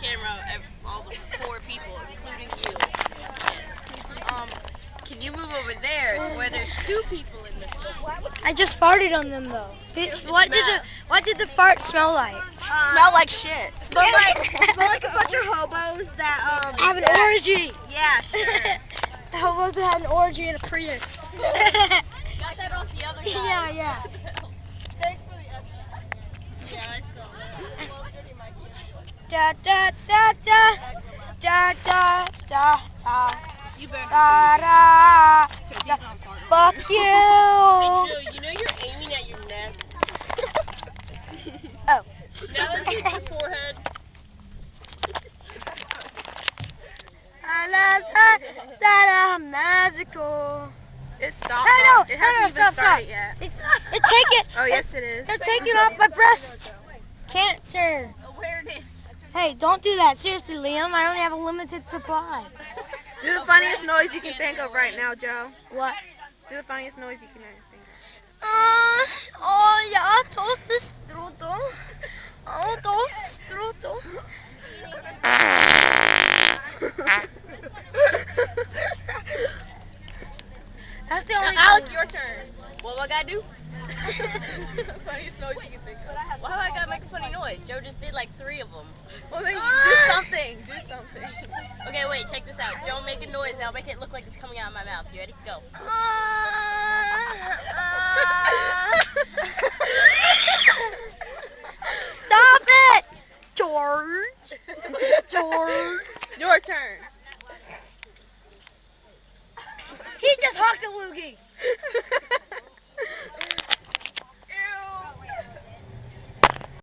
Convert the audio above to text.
camera all the 4 people, including you. Yes. Can you move over there to where there's 2 people in this room? I just farted on them though. What did the fart smell like? Smell like shit. Smell like a bunch of hobos that Have an orgy. Yeah, sure. The hobos that had an orgy in a Prius. Got that off the other guy. Yeah. Thanks for the upshot. Yeah, I saw that. Da da da da da da da da. You better Da da da. Fuck you. Hey Joe, you know you're aiming at your neck. Oh. Now let's hit your forehead. Magical. It stopped. No, It hasn't even started yet. It take it. Oh, yes, it is. Take it off my breast. Cancer. Awareness. Hey, don't do that. Seriously, Liam. I only have a limited supply. Do the funniest noise you can think of right now, Joe. What? Do the funniest noise you can think of. Oh ja, toast is strudel. Oh, toast strudel. That's the only. Now, Alec, your turn. What do I gotta do? Funniest noise you can think of. Why do I gotta make a funny noise? Joe just did like 3 of them. Well, then do something. Do something. Okay, wait, check this out. Don't make a noise. I'll make it look like it's coming out of my mouth. You ready? Go.